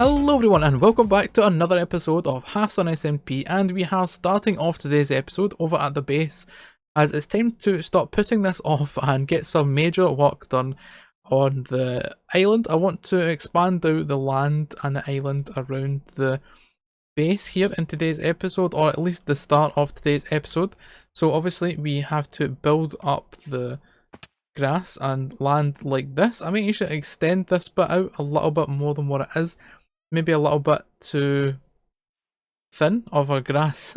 Hello everyone and welcome back to another episode of Halfsun SMP, and we are starting off today's episode over at the base as it's time to stop putting this off and get some major work done on the island. I want to expand out the land and the island around the base here in today's episode, or at least the start of today's episode. So obviously we have to build up the grass and land like this. I mean, you should extend this bit out a little bit more than what it is. Maybe a little bit too thin of a grass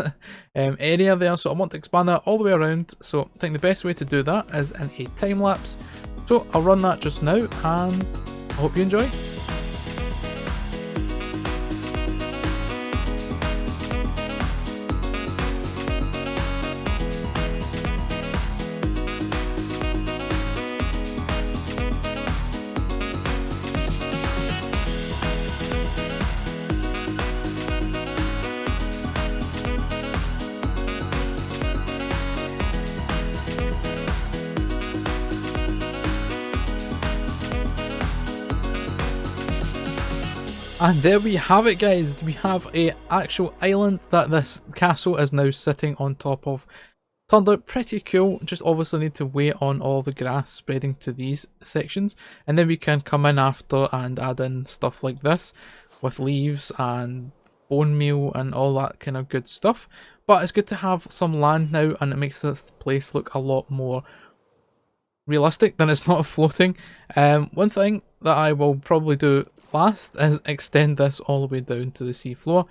area there, so I want to expand that all the way around. So I think the best way to do that is in a time lapse. So I'll run that just now and I hope you enjoy. And there we have it, guys. We have a actual island that this castle is now sitting on top of. Turned out pretty cool. Just obviously need to wait on all the grass spreading to these sections, and then we can come in after and add in stuff like this with leaves and bone meal and all that kind of good stuff. But it's good to have some land now, and it makes this place look a lot more realistic than it's not floating. One thing that I will probably do last is extend this all the way down to the seafloor.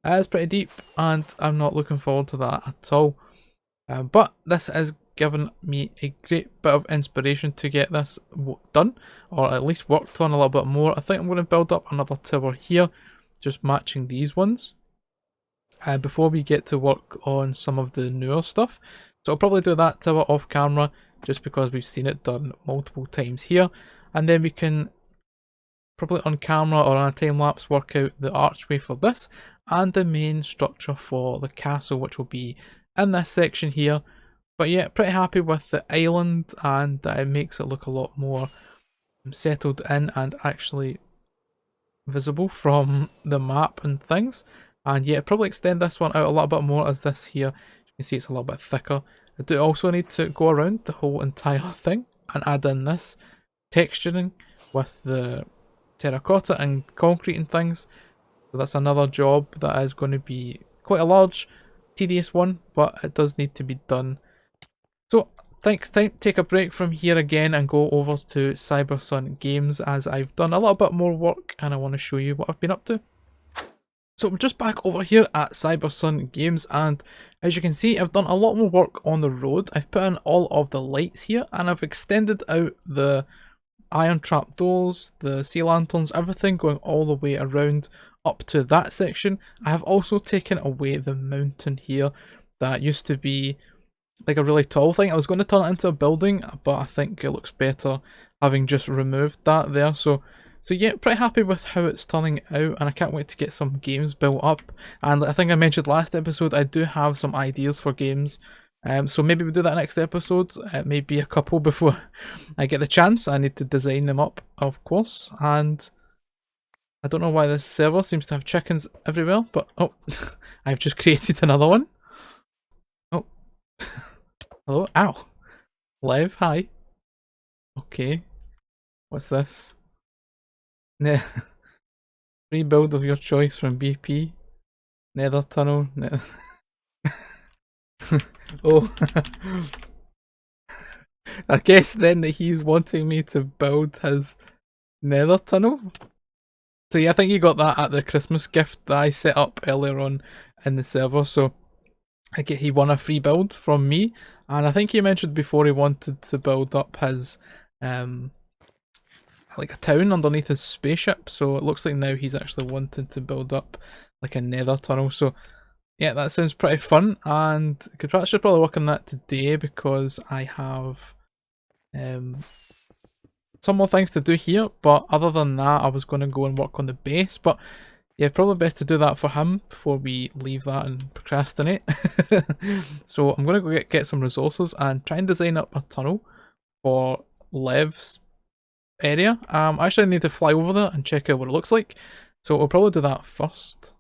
It's pretty deep and I'm not looking forward to that at all. But this has given me a great bit of inspiration to get this done, or at least worked on a little bit more. I think I'm going to build up another tower here, just matching these ones, before we get to work on some of the newer stuff. So I'll probably do that tower off camera, just because we've seen it done multiple times here, and then we can probably on camera or on a time lapse work out the archway for this and the main structure for the castle, which will be in this section here. But yeah, pretty happy with the island, and it makes it look a lot more settled in and actually visible from the map and things. And yeah, probably extend this one out a little bit more, as this here, you can see it's a little bit thicker. I do also need to go around the whole entire thing and add in this texturing with the terracotta and concrete and things. So that's another job that is going to be quite a large, tedious one, but it does need to be done. So thanks, time to take a break from here again and go over to CyberSun Games, as I've done a little bit more work and I want to show you what I've been up to. So I'm just back over here at CyberSun Games, and as you can see, I've done a lot more work on the road. I've put in all of the lights here, and I've extended out the iron trapdoors, the sea lanterns, everything going all the way around up to that section. I have also taken away the mountain here that used to be like a really tall thing. I was going to turn it into a building, but I think it looks better having just removed that there. So yeah, pretty happy with how it's turning out, and I can't wait to get some games built up. And I think I mentioned last episode, I do have some ideas for games. So maybe we'll do that next episode. Maybe a couple before I get the chance. I need to design them up, of course. And I don't know why this server seems to have chickens everywhere, but oh, I've just created another one. Oh, hello, ow, live, hi. Okay, what's this? Free build of your choice from BP. Nether Tunnel. Oh, I guess then that he's wanting me to build his Nether Tunnel. So yeah, I think he got that at the Christmas gift that I set up earlier on in the server. So he won a free build from me, and I think he mentioned before he wanted to build up his like a town underneath his spaceship. So it looks like now he's actually wanted to build up like a Nether Tunnel. So yeah, that sounds pretty fun, and I should probably work on that today because I have some more things to do here. But other than that, I was going to go and work on the base. But yeah, probably best to do that for him before we leave that and procrastinate. So I'm going to go get some resources and try and design up a tunnel for Lev's area. I actually need to fly over there and check out what it looks like. So we'll probably do that first.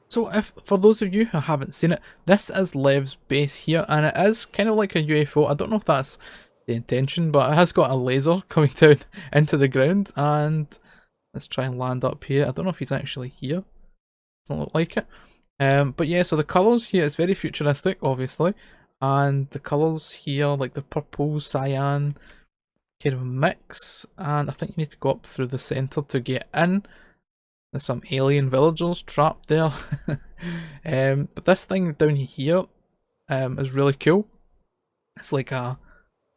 So if, for those of you who haven't seen it, this is Lev's base here, and it is kind of like a UFO. I don't know if that's the intention, but it has got a laser coming down into the ground, and let's try and land up here. I don't know if he's actually here. Doesn't look like it. But yeah, so the colours here, it's very futuristic, obviously, and the colours here, like the purple, cyan, kind of mix, and I think you need to go up through the centre to get in. There's some alien villagers trapped there. But this thing down here is really cool. It's like a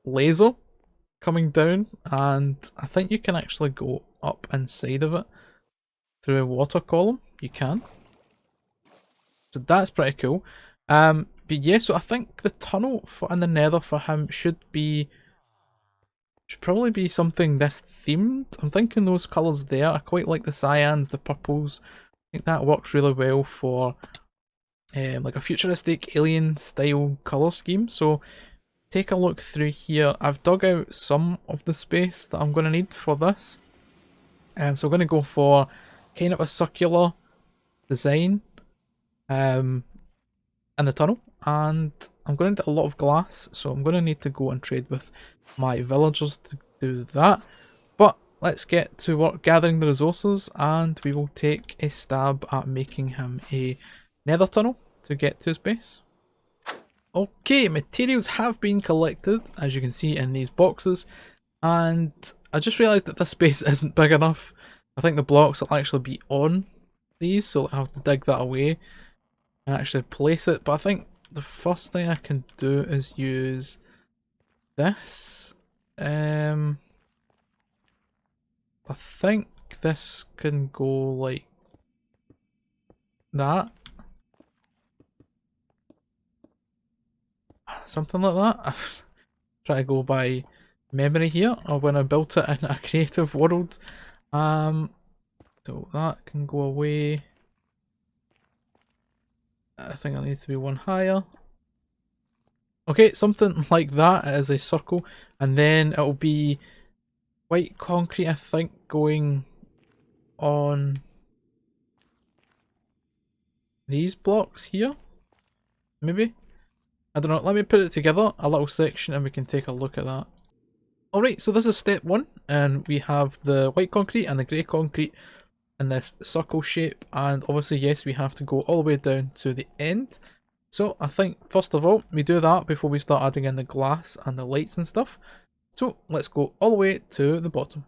laser coming down, and I think you can actually go up inside of it through a water column. You can. So that's pretty cool. But yeah, so I think the tunnel in the Nether for him should probably be something this themed. I'm thinking those colours there. I quite like the cyans, the purples. I think that works really well for like a futuristic alien style colour scheme. So take a look through here. I've dug out some of the space that I'm going to need for this. So I'm going to go for kind of a circular design in the tunnel, and I'm going to need a lot of glass, so I'm going to need to go and trade with my villagers to do that. But let's get to work gathering the resources, and we will take a stab at making him a nether tunnel to get to his base. Okay, materials have been collected, as you can see in these boxes, and I just realised that this space isn't big enough. I think the blocks will actually be on these, so I'll have to dig that away and actually place it. But I think the first thing I can do is use this. I think this can go like that. Something like that. Try to go by memory here, or when I built it in a creative world. So that can go away. I think it needs to be one higher. Okay, something like that as a circle, and then it'll be white concrete, I think, going on these blocks here, maybe? I don't know, let me put it together, a little section, and we can take a look at that. Alright, so this is step 1, and we have the white concrete and the grey concrete in this circle shape, and obviously yes, we have to go all the way down to the end. So I think first of all we do that before we start adding in the glass and the lights and stuff. So let's go all the way to the bottom.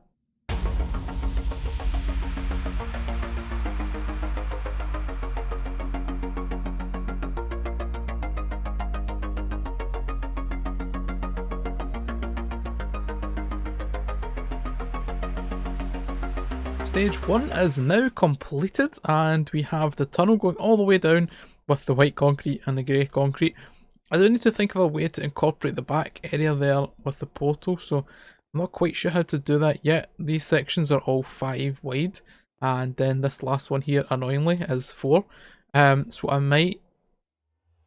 Stage 1 is now completed, and we have the tunnel going all the way down with the white concrete and the grey concrete. I do need to think of a way to incorporate the back area there with the portal, so I'm not quite sure how to do that yet. These sections are all 5 wide, and then this last one here, annoyingly, is 4. So I might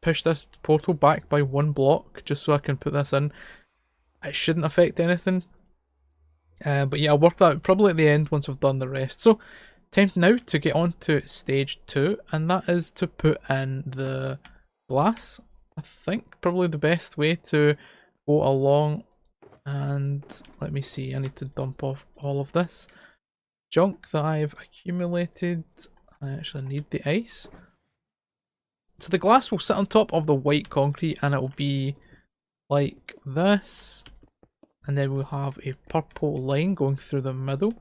push this portal back by 1 block just so I can put this in. It shouldn't affect anything. But yeah, I'll work that out probably at the end once I've done the rest. So, time now to get on to stage 2, and that is to put in the glass. I think probably the best way to go along, and let me see, I need to dump off all of this junk that I've accumulated. I actually need the ice. So the glass will sit on top of the white concrete, and it will be like this. And then we'll have a purple line going through the middle.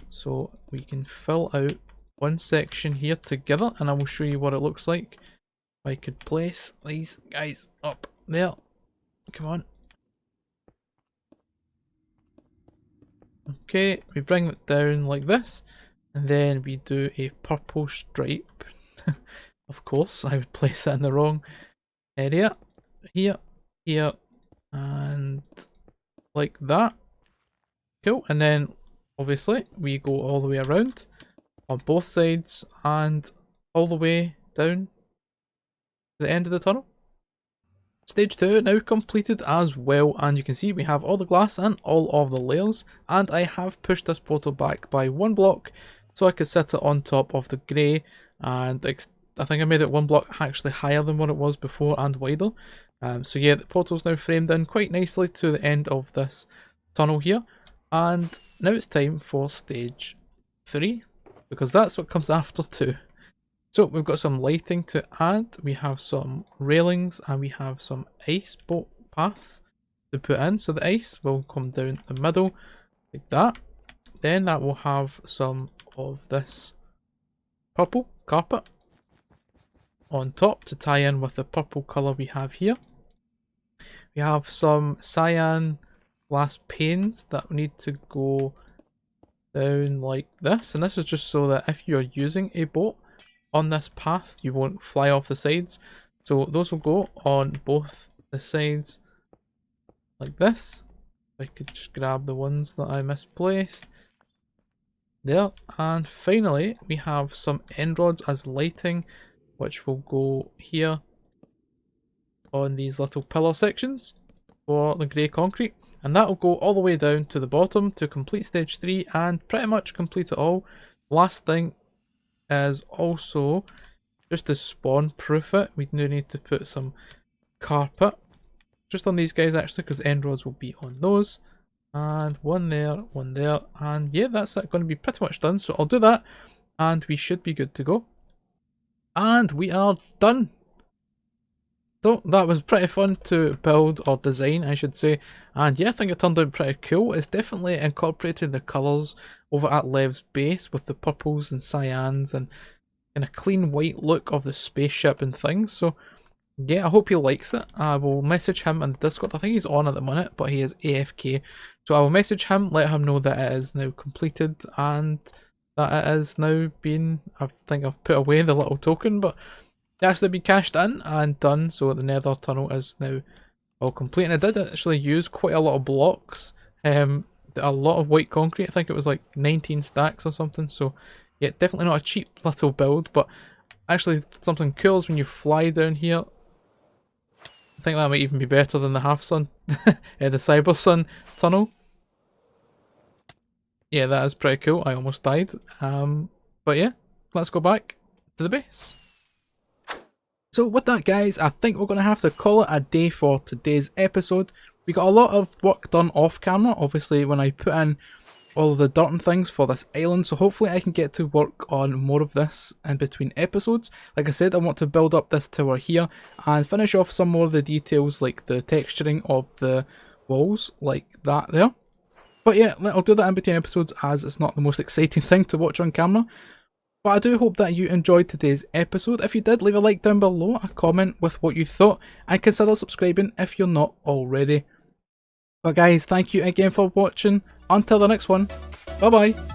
So we can fill out one section here together, and I will show you what it looks like. If I could place these guys up there. Come on. Okay, we bring it down like this, and then we do a purple stripe. Of course, I would place it in the wrong area. Here, here, and like that. Cool, and then obviously we go all the way around on both sides and all the way down to the end of the tunnel. Stage 2 now completed as well, and you can see we have all the glass and all of the layers, and I have pushed this portal back by 1 block so I could sit it on top of the grey, and I think I made it one block actually higher than what it was before and wider. So yeah, the portal's now framed in quite nicely to the end of this tunnel here, and now it's time for stage 3, because that's what comes after 2. So we've got some lighting to add, we have some railings, and we have some ice boat paths to put in. So the ice will come down the middle like that. Then that will have some of this purple carpet on top to tie in with the purple colour we have here. We have some cyan glass panes that need to go down like this, and this is just so that if you're using a boat on this path you won't fly off the sides. So those will go on both the sides like this. I could just grab the ones that I misplaced there, and finally we have some end rods as lighting, which will go here on these little pillar sections for the grey concrete, and that will go all the way down to the bottom to complete stage 3 and pretty much complete it all. Last thing is also just to spawn proof it, we do need to put some carpet just on these guys actually, because end rods will be on those, and one there, and yeah, that's going to be pretty much done. So I'll do that and we should be good to go, and we are done. So that was pretty fun to build, or design I should say, and yeah, I think it turned out pretty cool. It's definitely incorporated the colours over at Lev's base with the purples and cyans and a clean white look of the spaceship and things. So yeah, I hope he likes it. I will message him in the Discord. I think he's on at the minute, but he is AFK. So I will message him, let him know that it is now completed and that it is now being, I think I've put away the little token, but it's actually been cashed in and done. So the Nether Tunnel is now all complete. And I did actually use quite a lot of blocks, a lot of white concrete. I think it was like 19 stacks or something. So yeah, definitely not a cheap little build, but actually something cool is when you fly down here. I think that might even be better than the Halfsun, the CyberSun tunnel. Yeah, that is pretty cool. I almost died. But yeah, let's go back to the base. So with that guys, I think we're going to have to call it a day for today's episode. We got a lot of work done off camera, obviously, when I put in all of the dirt and things for this island, so hopefully I can get to work on more of this in between episodes. Like I said, I want to build up this tower here and finish off some more of the details, like the texturing of the walls, like that there. But yeah, I'll do that in between episodes as it's not the most exciting thing to watch on camera. But I do hope that you enjoyed today's episode. If you did, leave a like down below, a comment with what you thought, and consider subscribing if you're not already. But guys, thank you again for watching. Until the next one, bye bye.